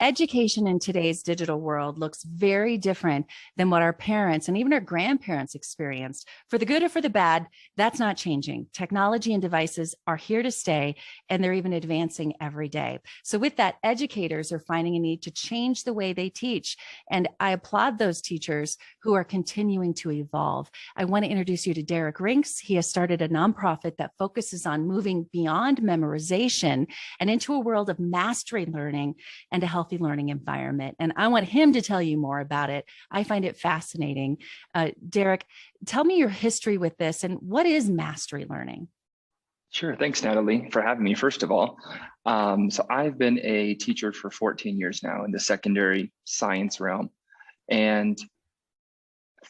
education in today's digital world looks very different than what our parents and even our grandparents experienced. For the good or for the bad, that's not changing. Technology and devices are here to stay, and they're even advancing every day. So with that, educators are finding a need to change the way they teach. And I applaud those teachers who are continuing to evolve. I want to introduce you to Derek Rinks. He has started a nonprofit that focuses on moving beyond memorization and into a world of mastery learning and a healthy learning environment. And I want him to tell you more about it. I find it fascinating. Derek, tell me your history with this and what is mastery learning? Sure. Thanks, Natalie, for having me, first of all. So I've been a teacher for 14 years now in the secondary science realm. And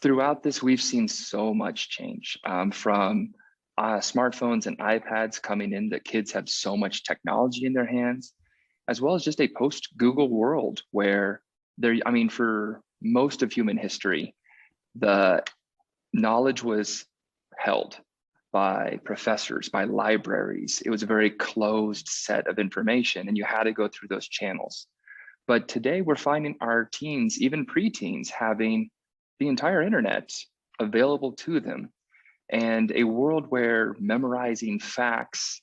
throughout this, we've seen so much change from smartphones and iPads coming in, that kids have so much technology in their hands, as well as just a post-Google world where for most of human history, the knowledge was held by professors, by libraries. It was a very closed set of information, and you had to go through those channels. But today we're finding our teens, even preteens, having the entire internet available to them, and a world where memorizing facts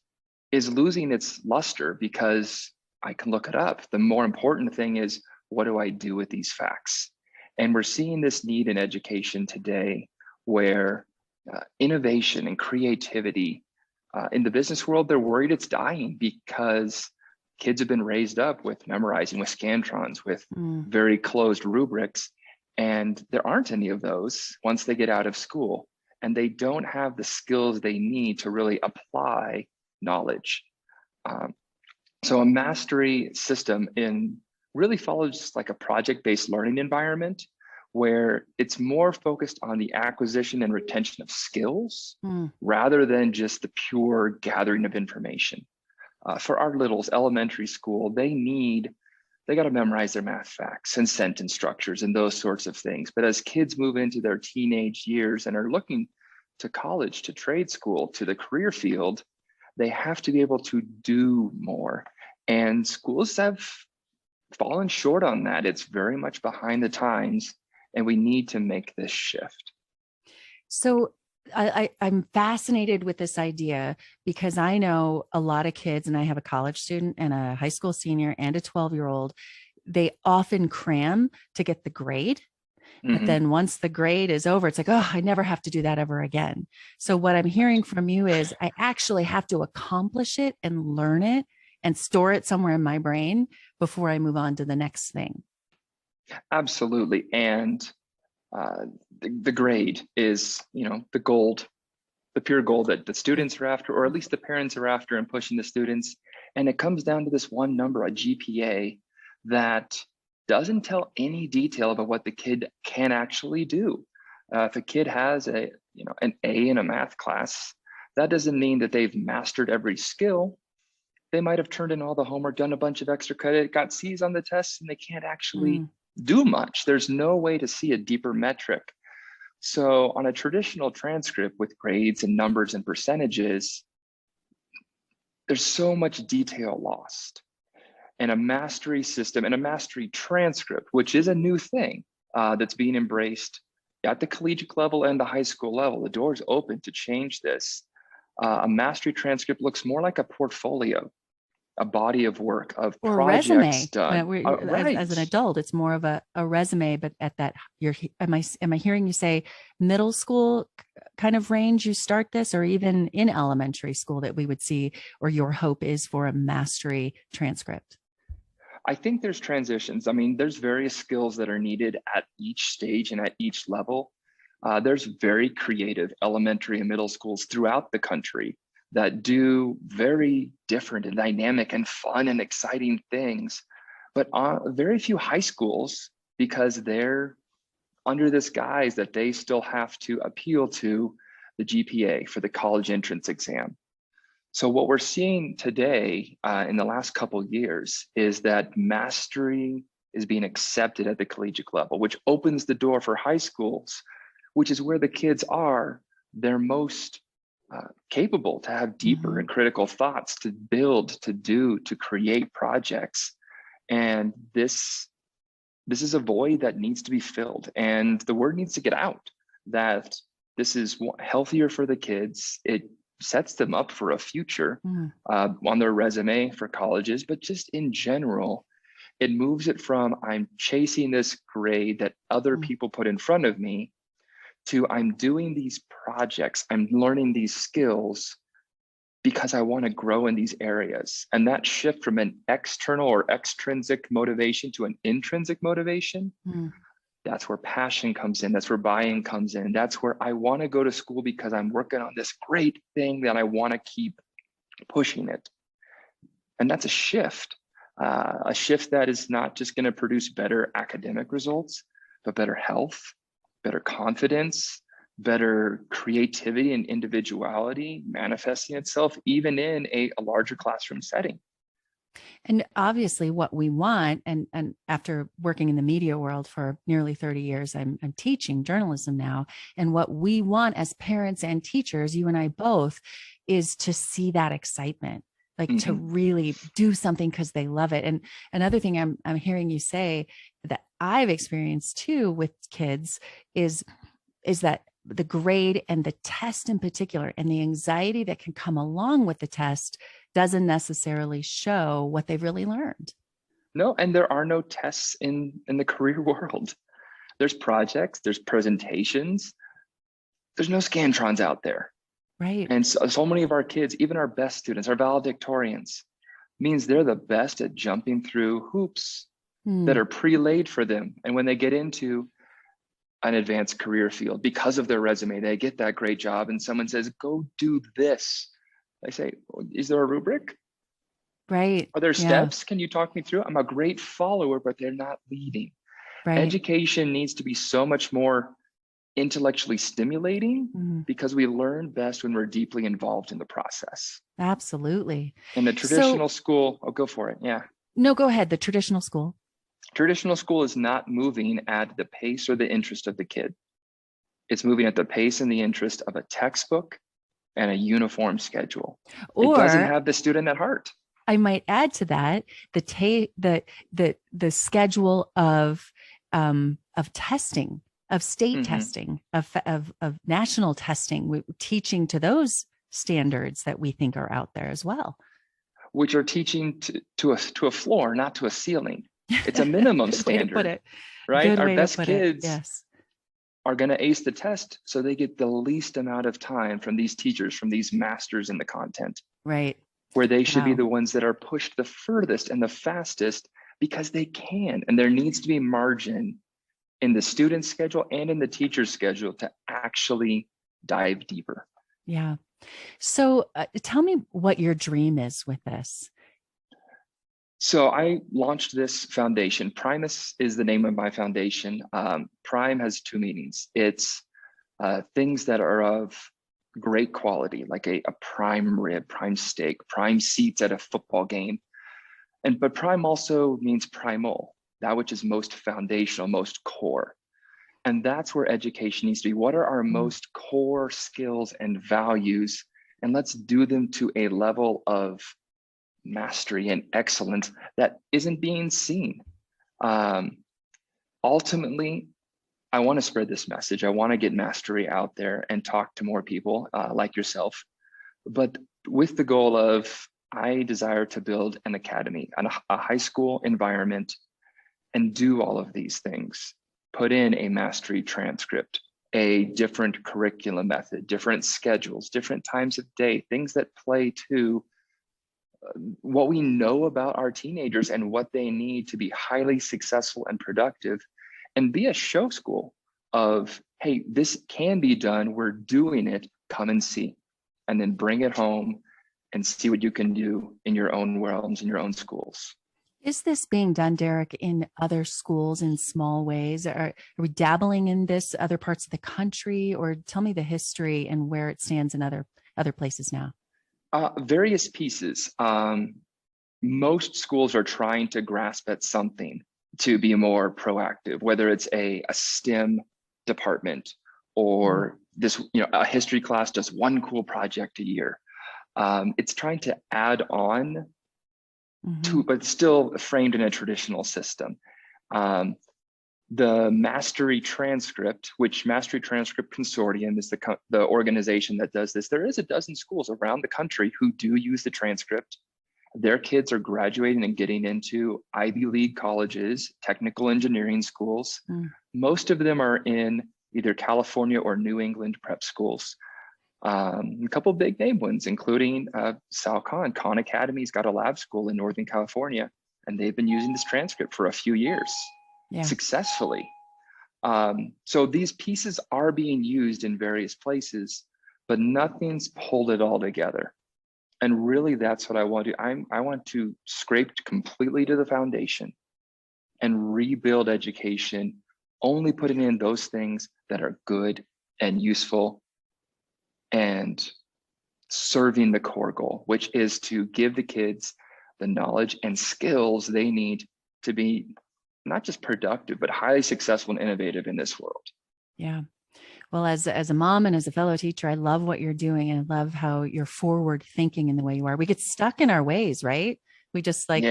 is losing its luster because I can look it up. The more important thing is, what do I do with these facts? And we're seeing this need in education today where innovation and creativity in the business world, they're worried it's dying because kids have been raised up with memorizing, with scantrons, with very closed rubrics, and there aren't any of those once they get out of school, and they don't have the skills they need to really apply knowledge. So a mastery system really follows like a project-based learning environment, where it's more focused on the acquisition and retention of skills rather than just the pure gathering of information. For our littles, elementary school, they got to memorize their math facts and sentence structures and those sorts of things. But as kids move into their teenage years and are looking to college, to trade school, to the career field, they have to be able to do more. And schools have fallen short on that. It's very much behind the times, and we need to make this shift. So I'm fascinated with this idea because I know a lot of kids, and I have a college student and a high school senior and a 12-year-old. They often cram to get the grade. But then once the grade is over, it's like, oh, I never have to do that ever again. So what I'm hearing from you is I actually have to accomplish it and learn it and store it somewhere in my brain before I move on to the next thing. Absolutely. And the grade is, the gold, the pure gold that the students are after, or at least the parents are after and pushing the students. And it comes down to this one number, a GPA, that doesn't tell any detail about what the kid can actually do. If a kid has an A in a math class, that doesn't mean that they've mastered every skill. They might have turned in all the homework, done a bunch of extra credit, got C's on the tests, and they can't actually do much. There's no way to see a deeper metric. So on a traditional transcript with grades and numbers and percentages, there's so much detail lost. And a mastery system and a mastery transcript, which is a new thing that's being embraced at the collegiate level and the high school level. The door's open to change this. A mastery transcript looks more like a portfolio, a body of work of or projects resume. done. Right. As an adult, it's more of a resume. But at that, am I hearing you say middle school kind of range you start this, or even in elementary school that we would see, or your hope is for a mastery transcript? I think there's transitions. There's various skills that are needed at each stage and at each level. There's very creative elementary and middle schools throughout the country that do very different and dynamic and fun and exciting things, but very few high schools, because they're under this guise that they still have to appeal to the GPA for the college entrance exam. So what we're seeing today in the last couple of years is that mastery is being accepted at the collegiate level, which opens the door for high schools, which is where the kids are. They're most capable to have deeper and critical thoughts, to build, to do, to create projects. And this is a void that needs to be filled, and the word needs to get out that this is healthier for the kids. It sets them up for a future on their resume for colleges, but just in general, it moves it from I'm chasing this grade that other people put in front of me to I'm doing these projects, I'm learning these skills because I want to grow in these areas. And that shift from an external or extrinsic motivation to an intrinsic motivation, that's where passion comes in. That's where buy-in comes in. That's where I want to go to school because I'm working on this great thing that I want to keep pushing it. And that's a shift that is not just going to produce better academic results, but better health, better confidence, better creativity and individuality manifesting itself even in a larger classroom setting. And obviously what we want, and after working in the media world for nearly 30 years, I'm teaching journalism now. And what we want as parents and teachers, you and I both, is to see that excitement, like to really do something because they love it. And another thing I'm hearing you say that I've experienced too with kids is that the grade and the test in particular, and the anxiety that can come along with the test doesn't necessarily show what they've really learned. No, and there are no tests in the career world. There's projects, there's presentations, there's no Scantrons out there. Right. And so many of our kids, even our best students, our valedictorians, means they're the best at jumping through hoops that are pre-laid for them. And when they get into an advanced career field, because of their resume, they get that great job and someone says, go do this. I say, is there a rubric? Right. Are there steps? Can you talk me through? I'm a great follower, but they're not leading. Right. Education needs to be so much more intellectually stimulating because we learn best when we're deeply involved in the process. Absolutely. In the traditional school, go for it. Yeah. No, go ahead. The traditional school. Traditional school is not moving at the pace or the interest of the kid. It's moving at the pace and the interest of a textbook and a uniform schedule. It doesn't have the student at heart. I might add to that the schedule of testing, of state testing, of national testing, teaching to those standards that we think are out there as well, which are teaching to a floor, not to a ceiling. It's a minimum standard, way to put it. Right? Good Our best kids yes. are going to ace the test, so they get the least amount of time from these teachers, from these masters in the content. Right. Where they should be the ones that are pushed the furthest and the fastest because they can. And there needs to be margin in the student's schedule and in the teacher's schedule to actually dive deeper. Yeah. So tell me what your dream is with this. So I launched this foundation. Primus is the name of my foundation. Prime has two meanings. It's things that are of great quality, like a prime rib, prime steak, prime seats at a football game. But prime also means primal, that which is most foundational, most core. And that's where education needs to be. What are our most core skills and values? And let's do them to a level of mastery and excellence that isn't being seen. Ultimately, I want to spread this message. I want to get mastery out there and talk to more people like yourself, but with the goal of, I desire to build an academy, a high school environment, and do all of these things. Put in a mastery transcript, a different curriculum method, different schedules, different times of day, things that play to what we know about our teenagers and what they need to be highly successful and productive, and be a show school of, hey, this can be done, we're doing it, come and see, and then bring it home and see what you can do in your own realms, in your own schools. Is this being done, Derek, in other schools in small ways? Are we dabbling in this other parts of the country, or tell me the history and where it stands in other places now? Various pieces. Most schools are trying to grasp at something to be more proactive, whether it's a STEM department or this, a history class does one cool project a year. It's trying to add on Mhm. but still framed in a traditional system. Um, the Mastery Transcript, which Mastery Transcript Consortium is the organization that does this. There is a dozen schools around the country who do use the transcript. Their kids are graduating and getting into Ivy League colleges, technical engineering schools. Mm. Most of them are in either California or New England prep schools. A couple of big name ones, including Sal Khan Academy's got a lab school in Northern California, and they've been using this transcript for a few years successfully. So these pieces are being used in various places, but nothing's pulled it all together. And really, that's what I want to do. I want to scrape completely to the foundation and rebuild education, only putting in those things that are good and useful and serving the core goal, which is to give the kids the knowledge and skills they need to be not just productive, but highly successful and innovative in this world. Yeah. Well, as a mom and as a fellow teacher, I love what you're doing, and I love how you're forward thinking in the way you are. We get stuck in our ways, right? We just like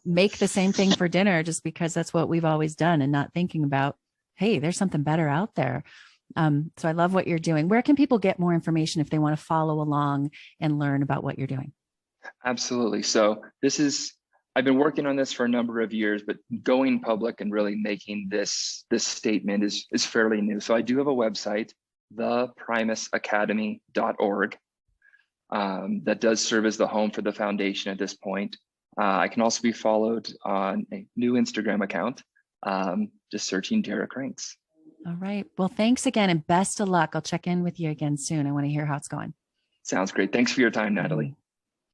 make the same thing for dinner just because that's what we've always done, and not thinking about, hey, there's something better out there. So I love what you're doing. Where can people get more information if they want to follow along and learn about what you're doing? Absolutely. So I've been working on this for a number of years, but going public and really making this statement is fairly new. So I do have a website, theprimusacademy.org, that does serve as the home for the foundation at this point. I can also be followed on a new Instagram account, just searching Derek Rinks. All right. Well, thanks again and best of luck. I'll check in with you again soon. I want to hear how it's going. Sounds great. Thanks for your time, Natalie.